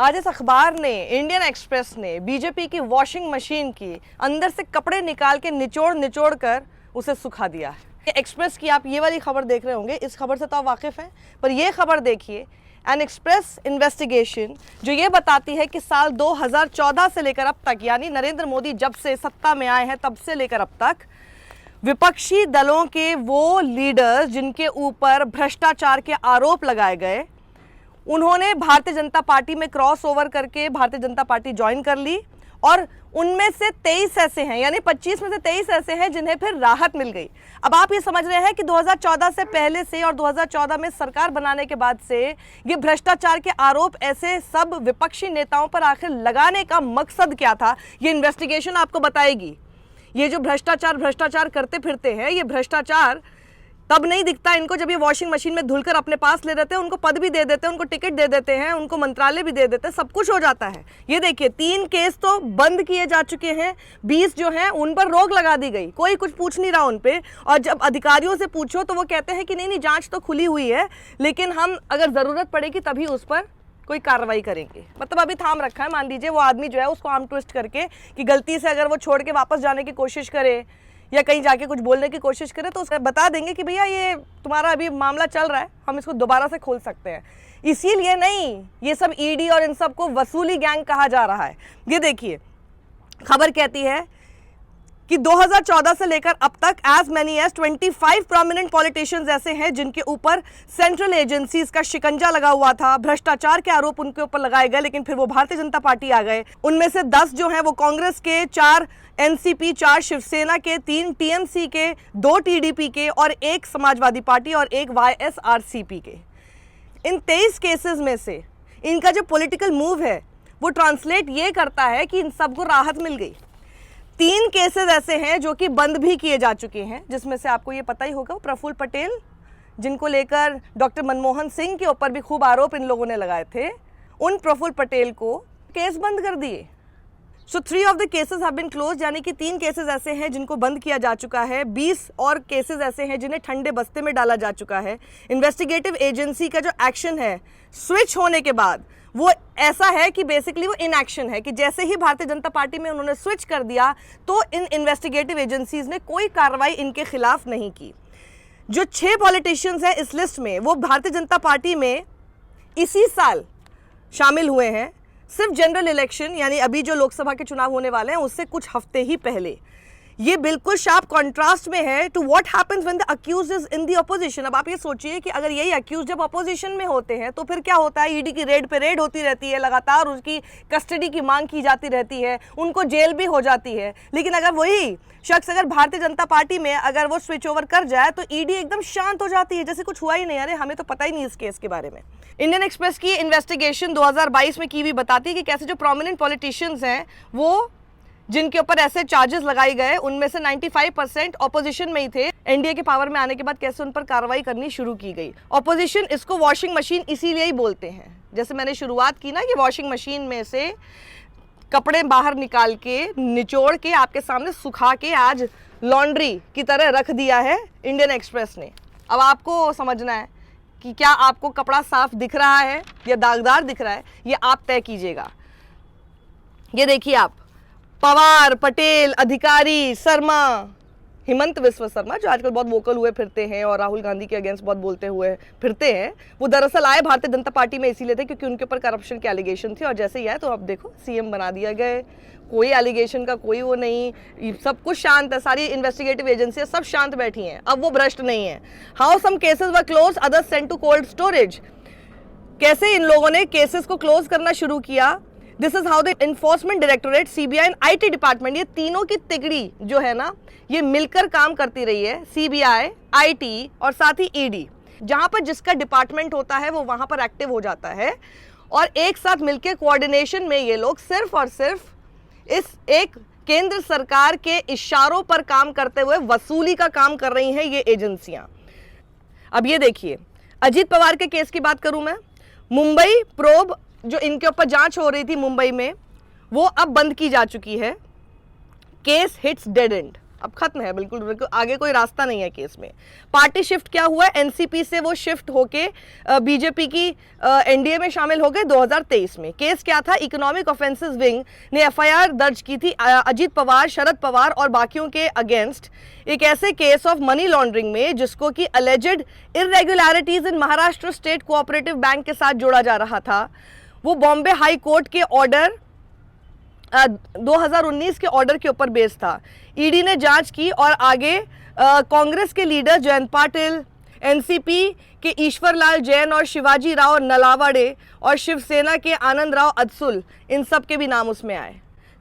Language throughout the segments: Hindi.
आज इस अखबार ने, इंडियन एक्सप्रेस ने बीजेपी की वॉशिंग मशीन की अंदर से कपड़े निकाल के निचोड़ निचोड़ कर उसे सुखा दिया है। एक्सप्रेस की आप ये वाली खबर देख रहे होंगे, इस खबर से तो आप वाकिफ हैं, पर ये खबर देखिए, एन एक्सप्रेस इन्वेस्टिगेशन जो ये बताती है कि साल 2014 से लेकर अब तक, यानी नरेंद्र मोदी जब से सत्ता में आए हैं तब से लेकर अब तक, विपक्षी दलों के वो लीडर्स जिनके ऊपर भ्रष्टाचार के आरोप लगाए गए, उन्होंने भारतीय जनता पार्टी में क्रॉस ओवर करके भारतीय जनता पार्टी ज्वाइन कर ली और उनमें से 23 ऐसे हैं, यानी 25 में से 23 ऐसे हैं जिन्हें फिर राहत मिल गई। अब आप ये समझ रहे हैं कि 2014 से पहले से और 2014 में सरकार बनाने के बाद से ये भ्रष्टाचार के आरोप ऐसे सब विपक्षी नेताओं पर आखिर लगाने का मकसद क्या था, ये इन्वेस्टिगेशन आपको बताएगी। ये जो भ्रष्टाचार करते फिरते हैं, ये भ्रष्टाचार तब नहीं दिखता इनको जब ये वॉशिंग मशीन में धुलकर अपने पास ले लेते हैं, उनको पद भी दे देते हैं, उनको टिकट दे देते हैं, उनको मंत्रालय भी दे देते हैं, सब कुछ हो जाता है। ये देखिए 3 केस तो बंद किए जा चुके हैं, 20 जो हैं उन पर रोक लगा दी गई, कोई कुछ पूछ नहीं रहा उन पे। और जब अधिकारियों से पूछो तो वो कहते हैं कि नहीं जांच तो खुली हुई है, लेकिन हम अगर ज़रूरत पड़ेगी तभी उस पर कोई कार्रवाई करेंगे। मतलब अभी थाम रखा है। मान लीजिए वो आदमी जो है उसको आर्म ट्विस्ट करके कि गलती से अगर वो छोड़ के वापस जाने की कोशिश करे या कहीं जाके कुछ बोलने की कोशिश करे तो उसको बता देंगे कि भैया ये तुम्हारा अभी मामला चल रहा है, हम इसको दोबारा से खोल सकते हैं। इसीलिए नहीं, ये सब ईडी और इन सब को वसूली गैंग कहा जा रहा है। ये देखिए खबर कहती है कि 2014 से लेकर अब तक as many as 25 prominent politicians ऐसे हैं जिनके ऊपर सेंट्रल एजेंसीज का शिकंजा लगा हुआ था, भ्रष्टाचार के आरोप उनके ऊपर लगाए गए, लेकिन फिर वो भारतीय जनता पार्टी आ गए। उनमें से 10 जो हैं वो कांग्रेस के, 4 एनसीपी, 4 शिवसेना के, 3 टीएमसी के, 2 टीडीपी के और 1 समाजवादी पार्टी और 1 वाईएसआरसीपी के। इन 23 केसेस में से इनका जो पॉलिटिकल मूव है वो ट्रांसलेट ये करता है कि इन सबको राहत मिल गई। 3 केसेस ऐसे हैं जो कि बंद भी किए जा चुके हैं, जिसमें से आपको ये पता ही होगा प्रफुल्ल पटेल, जिनको लेकर डॉक्टर मनमोहन सिंह के ऊपर भी खूब आरोप इन लोगों ने लगाए थे, उन प्रफुल्ल पटेल को केस बंद कर दिए। So 3 of the cases have been close, यानी कि 3 केसेस ऐसे हैं जिनको बंद किया जा चुका है। 20 और केसेस ऐसे हैं जिन्हें ठंडे बस्ते में डाला जा चुका है। इन्वेस्टिगेटिव एजेंसी का जो एक्शन है स्विच होने के बाद वो ऐसा है कि बेसिकली वो इनएक्शन है, कि जैसे ही भारतीय जनता पार्टी में उन्होंने स्विच कर दिया तो इन इन्वेस्टिगेटिव एजेंसीज ने कोई कार्रवाई इनके खिलाफ नहीं की। जो 6 पॉलिटिशियंस हैं इस लिस्ट में वो भारतीय जनता पार्टी में इसी साल शामिल हुए हैं, सिर्फ जनरल इलेक्शन यानी अभी जो लोकसभा के चुनाव होने वाले हैं उससे कुछ हफ्ते ही पहले। ये बिल्कुल शार्प कॉन्ट्रास्ट में है to what happens when the accused is in the opposition. अब आप ये सोचिए कि अगर यही अक्यूज जब ऑपोजिशन में होते हैं तो फिर क्या होता है, ईडी की रेड पे रेड होती रहती है, लगातार उसकी कस्टडी की मांग की जाती रहती है, उनको जेल भी हो जाती है। लेकिन अगर वही शख्स अगर भारतीय जनता पार्टी में अगर वो स्विच ओवर कर जाए तो ईडी एकदम शांत हो जाती है, जैसे कुछ हुआ ही नहीं, अरे हमें तो पता ही नहीं इस केस के बारे में। इंडियन एक्सप्रेस की इन्वेस्टिगेशन 2022 में की हुई बताती है कि कैसे जो प्रोमिनेंट पॉलिटिशियंस हैं वो जिनके ऊपर ऐसे चार्जेस लगाए गए उनमें से 95% ऑपोजिशन में ही थे। एनडीए के पावर में आने के बाद कैसे उन पर कार्रवाई करनी शुरू की गई। ऑपोजिशन इसको वॉशिंग मशीन इसीलिए ही बोलते हैं, जैसे मैंने शुरुआत की ना कि वॉशिंग मशीन में से कपड़े बाहर निकाल के निचोड़ के आपके सामने सुखा के आज लॉन्ड्री की तरह रख दिया है इंडियन एक्सप्रेस ने। अब आपको समझना है कि क्या आपको कपड़ा साफ दिख रहा है या दागदार दिख रहा है, ये आप तय कीजिएगा। ये देखिए आप, पवार, पटेल, अधिकारी, शर्मा, हिमंत विश्व शर्मा जो आजकल बहुत वोकल हुए फिरते हैं और राहुल गांधी के अगेंस्ट बहुत बोलते हुए फिरते हैं, वो दरअसल आए भारतीय जनता पार्टी में इसीलिए थे क्योंकि उनके ऊपर करप्शन के एलिगेशन थे, और जैसे ही आए तो अब देखो सीएम बना दिया गए। कोई एलिगेशन का कोई वो नहीं, सब कुछ शांत है, सारी इन्वेस्टिगेटिव एजेंसियां सब शांत बैठी हैं, अब वो भ्रष्ट नहीं है। How some cases were close, others sent to cold storage. कैसे इन लोगों ने केसेस को क्लोज करना शुरू किया। This is how the enforcement directorate, CBI and IT department, ये तीनों की तिगड़ी जो है ना ये मिलकर काम करती रही है। सीबीआई, आईटी और साथ ही ईडी, जहां पर जिसका डिपार्टमेंट होता है वो वहां पर एक्टिव हो जाता है और एक साथ मिलकर कोऑर्डिनेशन में ये लोग सिर्फ और सिर्फ इस एक केंद्र सरकार के इशारों पर काम करते हुए वसूली का काम कर रही हैं ये एजेंसियां। अब ये देखिए, अजीत पवार के केस की बात करूं मैं, मुंबई प्रोब जो इनके ऊपर जांच हो रही थी मुंबई में, वो अब बंद की जा चुकी है। Case hits dead and. अब खत्म है, बिल्कुल बिल्कुल आगे कोई रास्ता नहीं है केस में। पार्टी शिफ्ट क्या हुआ, एनसीपी से वो शिफ्ट होके बीजेपी की एनडीए में शामिल हो गए 2023 में। केस क्या था, इकोनॉमिक ऑफेंसेस विंग ने एफआईआर दर्ज की थी अजीत पवार, शरद पवार और बाकियों के अगेंस्ट एक ऐसे केस ऑफ मनी लॉन्ड्रिंग में जिसको कि अलेजेड इरेगुलरिटीज इन महाराष्ट्र स्टेट कोऑपरेटिव बैंक के साथ जोड़ा जा रहा था। वो बॉम्बे हाई कोर्ट के ऑर्डर 2019 के ऑर्डर के ऊपर बेस्ड था। ईडी ने जांच की और आगे कांग्रेस के लीडर जयंत पाटिल, एनसीपी के ईश्वर लाल जैन और शिवाजी राव नलावड़े और शिवसेना के आनंद राव अदसुल, इन सब के भी नाम उसमें आए।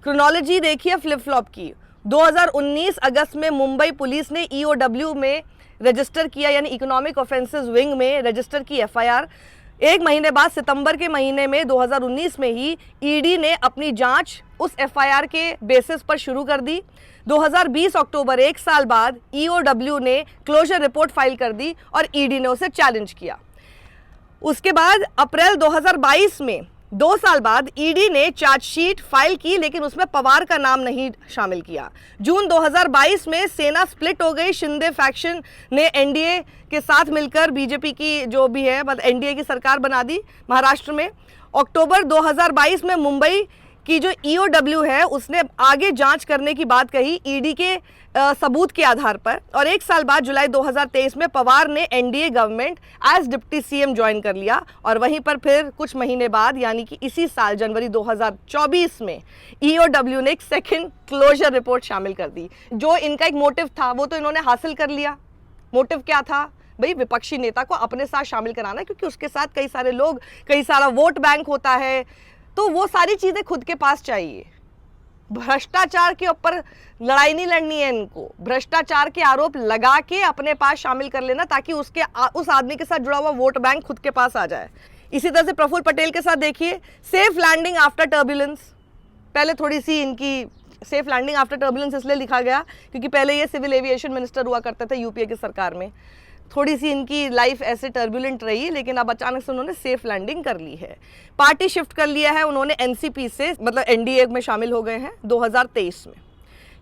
क्रोनोलॉजी देखिए फ्लिप फ्लॉप की। 2019 अगस्त में मुंबई पुलिस ने ईओडब्ल्यू में रजिस्टर किया, यानी इकोनॉमिक ऑफेंसेस विंग में रजिस्टर की एफआईआर। एक महीने बाद सितंबर के महीने में 2019 में ही ईडी ने अपनी जांच उस एफआईआर के बेसिस पर शुरू कर दी। 2020 अक्टूबर, एक साल बाद ईओडब्ल्यू ने क्लोजर रिपोर्ट फाइल कर दी और ईडी ने उसे चैलेंज किया। उसके बाद अप्रैल 2022 में, 2 साल बाद, ईडी ने चार्जशीट फाइल की, लेकिन उसमें पवार का नाम नहीं शामिल किया। जून 2022 में सेना स्प्लिट हो गई, शिंदे फैक्शन ने एनडीए के साथ मिलकर बीजेपी की जो भी है मतलब एनडीए की सरकार बना दी महाराष्ट्र में। अक्टूबर 2022 में मुंबई की जो ईओडब्ल्यू है उसने आगे जांच करने की बात कही ईडी के सबूत के आधार पर, और एक साल बाद जुलाई 2023 में पवार ने NDA government as deputy CM join कर लिया। और वहीं पर फिर कुछ महीने बाद, यानी कि इसी साल जनवरी 2024 में ईओडब्ल्यू ने एक सेकंड क्लोजर रिपोर्ट शामिल कर दी। जो इनका एक मोटिव था वो तो इन्होंने हासिल कर लिया। मोटिव क्या था भाई, विपक्षी नेता को अपने साथ शामिल कराना, क्योंकि उसके साथ कई सारे लोग, कई सारा वोट बैंक होता है, तो वो सारी चीजें खुद के पास चाहिए। भ्रष्टाचार के ऊपर लड़ाई नहीं लड़नी है इनको, भ्रष्टाचार के आरोप लगा के अपने पास शामिल कर लेना, ताकि उस आदमी के साथ जुड़ा हुआ वोट बैंक खुद के पास आ जाए। इसी तरह से प्रफुल्ल पटेल के साथ देखिए, सेफ लैंडिंग आफ्टर टर्बुलेंस। पहले थोड़ी सी इनकी सेफ लैंडिंग आफ्टर टर्बुलेंस इसलिए लिखा गया क्योंकि पहले ये सिविल एविएशन मिनिस्टर हुआ करते थे यूपीए की सरकार में। थोड़ी सी इनकी लाइफ ऐसे टर्बुलेंट रही, लेकिन अब अचानक से उन्होंने सेफ लैंडिंग कर ली है। पार्टी शिफ्ट कर लिया है उन्होंने एनसीपी से, मतलब एनडीए में शामिल हो गए हैं 2023 में।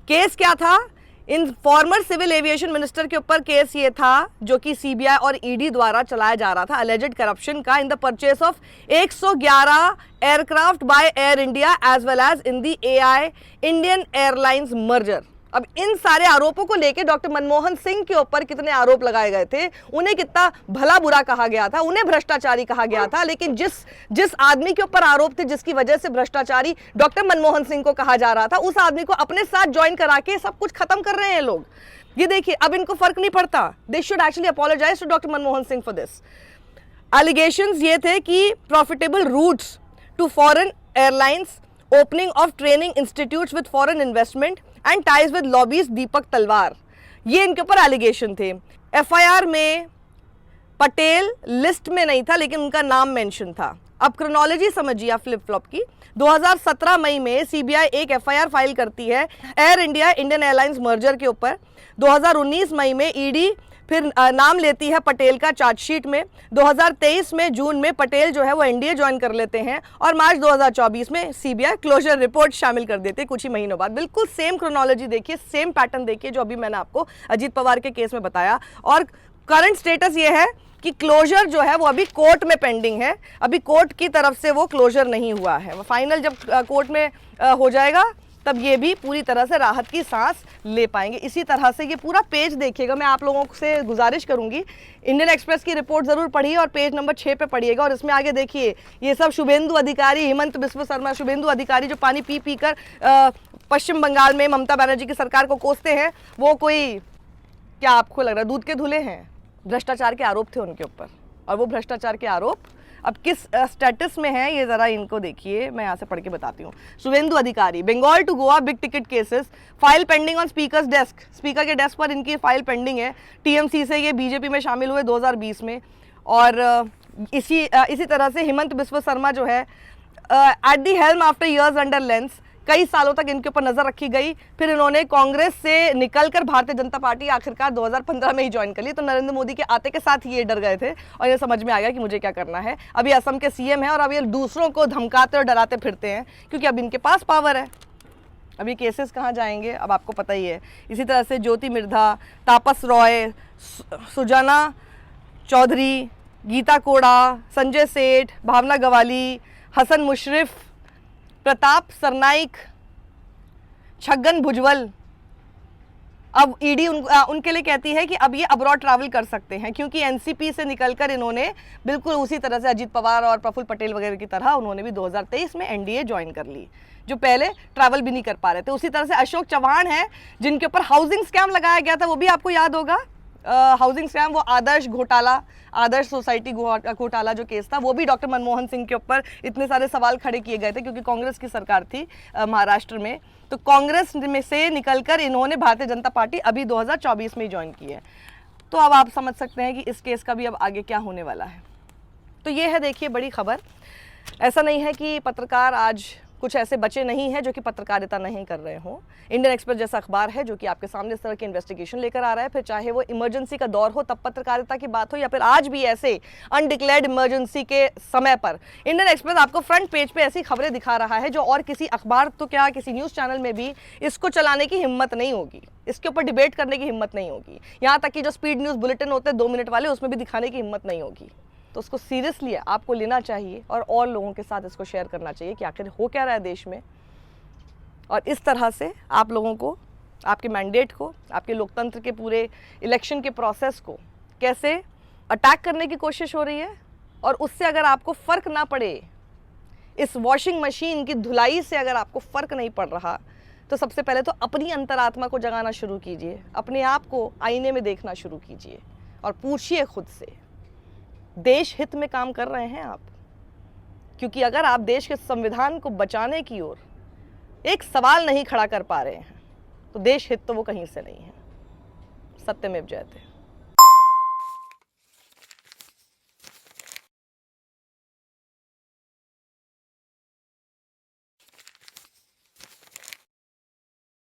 केस क्या था, इन फॉर्मर सिविल एविएशन मिनिस्टर के ऊपर केस ये था जो कि सीबीआई और ईडी द्वारा चलाया जा रहा था, अलेजेड करप्शन का in the purchase of 111 aircraft by Air India as well as in the AI Indian Airlines merger. अब इन सारे आरोपों को लेकर डॉक्टर मनमोहन सिंह के ऊपर कितने आरोप लगाए गए थे, उन्हें कितना भला बुरा कहा गया था, उन्हें भ्रष्टाचारी कहा गया था, लेकिन जिस आदमी के ऊपर आरोप थे, जिसकी वजह से भ्रष्टाचारी डॉक्टर मनमोहन सिंह को कहा जा रहा था, उस आदमी को अपने साथ ज्वाइन करा के सब कुछ खत्म कर रहे हैं लोग। ये देखिए, अब इनको फर्क नहीं पड़ता। They should actually apologise to doctor Manmohan Singh for this. Allegations ये थे कि profitable routes to foreign airlines, opening of training institutes with foreign investment and ties with lobbies Deepak Talwar, ये इनके ऊपर एलिगेशन थे। एफआईआर में पटेल लिस्ट में नहीं था, लेकिन उनका नाम मेंशन था। अब क्रोनोलॉजी समझिए फ्लिप फ्लॉप की। 2017 मई में सीबीआई एक एफआईआर फाइल करती है air India Indian Airlines merger के ऊपर। 2019 मई में ईडी फिर नाम लेती है पटेल का चार्जशीट में। 2023 में जून में पटेल जो है वो एनडीए ज्वाइन कर लेते हैं और मार्च 2024 में सीबीआई क्लोजर रिपोर्ट शामिल कर देते हैं कुछ ही महीनों बाद। बिल्कुल सेम क्रोनोलॉजी देखिए, सेम पैटर्न देखिए जो अभी मैंने आपको अजीत पवार के केस में बताया। और करंट स्टेटस ये है कि क्लोजर जो है वो अभी कोर्ट में पेंडिंग है, अभी कोर्ट की तरफ से वो क्लोजर नहीं हुआ है। फाइनल जब कोर्ट में हो जाएगा तब ये भी पूरी तरह से राहत की सांस ले पाएंगे। इसी तरह से ये पूरा पेज देखिएगा, मैं आप लोगों से गुजारिश करूंगी इंडियन एक्सप्रेस की रिपोर्ट जरूर पढ़िए और पेज नंबर 6 पे पढ़िएगा। और इसमें आगे देखिए, ये सब शुभेंदु अधिकारी, हिमंत बिस्व शर्मा, शुभेंदु अधिकारी जो पानी पी पी कर पश्चिम बंगाल में ममता बनर्जी की सरकार को कोसते हैं, वो कोई क्या आपको लग रहा है दूध के धुले हैं? भ्रष्टाचार के आरोप थे उनके ऊपर, और वो भ्रष्टाचार के आरोप अब किस स्टेटस में है ये जरा इनको देखिए, मैं यहाँ से पढ़ के बताती हूँ। Shubhendu Adhikari, Bengal to Goa big ticket cases, file pending on speaker's desk, speaker के डेस्क पर इनकी फाइल पेंडिंग है। टीएमसी से ये बीजेपी में शामिल हुए 2020 में। और इसी तरह से हिमंत बिस्व शर्मा जो है at the helm after years under lens, कई सालों तक इनके ऊपर नजर रखी गई। फिर इन्होंने कांग्रेस से निकलकर भारतीय जनता पार्टी आखिरकार 2015 में ही ज्वाइन कर ली। तो नरेंद्र मोदी के आते के साथ ये डर गए थे और ये समझ में आ गया कि मुझे क्या करना है। अभी असम के सीएम हैं और अब ये दूसरों को धमकाते और डराते फिरते हैं क्योंकि अब इनके पास पावर है। अभी केसेस कहाँ जाएंगे अब आपको पता ही है। इसी तरह से ज्योति मिर्धा, तापस रॉय, सुजाना चौधरी, गीता कोड़ा, संजय सेठ, भावना गवाली, हसन मुशरिफ, प्रताप सरनाइक, छगन भुजबल, अब ईडी उनके लिए कहती है कि अब ये अब्रॉड ट्रैवल कर सकते हैं, क्योंकि एनसीपी से निकलकर इन्होंने बिल्कुल उसी तरह से अजीत पवार और प्रफुल्ल पटेल वगैरह की तरह उन्होंने भी 2023 में एनडीए ज्वाइन कर ली, जो पहले ट्रैवल भी नहीं कर पा रहे थे। उसी तरह से अशोक चव्हाण है, जिनके ऊपर हाउसिंग स्कैम लगाया गया था, वो भी आपको याद होगा। हाउसिंग स्कैम, वो आदर्श घोटाला, आदर्श सोसाइटी घोटाला जो केस था, वो भी डॉक्टर मनमोहन सिंह के ऊपर इतने सारे सवाल खड़े किए गए थे, क्योंकि कांग्रेस की सरकार थी महाराष्ट्र में। तो कांग्रेस में से निकलकर इन्होंने भारतीय जनता पार्टी अभी 2024 में ज्वाइन की है। तो अब आप समझ सकते हैं कि इस केस का भी अब आगे क्या होने वाला है। तो ये है, देखिए, बड़ी खबर। ऐसा नहीं है कि पत्रकार आज कुछ ऐसे बचे नहीं हैं जो कि पत्रकारिता नहीं कर रहे हों। इंडियन एक्सप्रेस जैसा अखबार है जो कि आपके सामने इस तरह की इन्वेस्टिगेशन लेकर आ रहा है, फिर चाहे वो इमरजेंसी का दौर हो तब पत्रकारिता की बात हो, या फिर आज भी ऐसे अनडिक्लेयर्ड इमरजेंसी के समय पर इंडियन एक्सप्रेस आपको फ्रंट पेज पे ऐसी खबरें दिखा रहा है जो और किसी अखबार तो क्या किसी न्यूज़ चैनल में भी इसको चलाने की हिम्मत नहीं होगी, इसके ऊपर डिबेट करने की हिम्मत नहीं होगी। यहाँ तक कि जो स्पीड न्यूज़ बुलेटिन होते हैं 2 मिनट वाले, उसमें भी दिखाने की हिम्मत नहीं होगी। तो उसको सीरियसली आपको लेना चाहिए और लोगों के साथ इसको शेयर करना चाहिए कि आखिर हो क्या रहा है देश में। और इस तरह से आप लोगों को, आपके मैंडेट को, आपके लोकतंत्र के पूरे इलेक्शन के प्रोसेस को कैसे अटैक करने की कोशिश हो रही है। और उससे अगर आपको फ़र्क ना पड़े, इस वॉशिंग मशीन की धुलाई से अगर आपको फ़र्क नहीं पड़ रहा, तो सबसे पहले तो अपनी अंतरात्मा को जगाना शुरू कीजिए, अपने आप को आईने में देखना शुरू कीजिए और पूछिए खुद से, देश हित में काम कर रहे हैं आप? क्योंकि अगर आप देश के संविधान को बचाने की ओर एक सवाल नहीं खड़ा कर पा रहे हैं, तो देश हित तो वो कहीं से नहीं है। सत्यमेव जयते।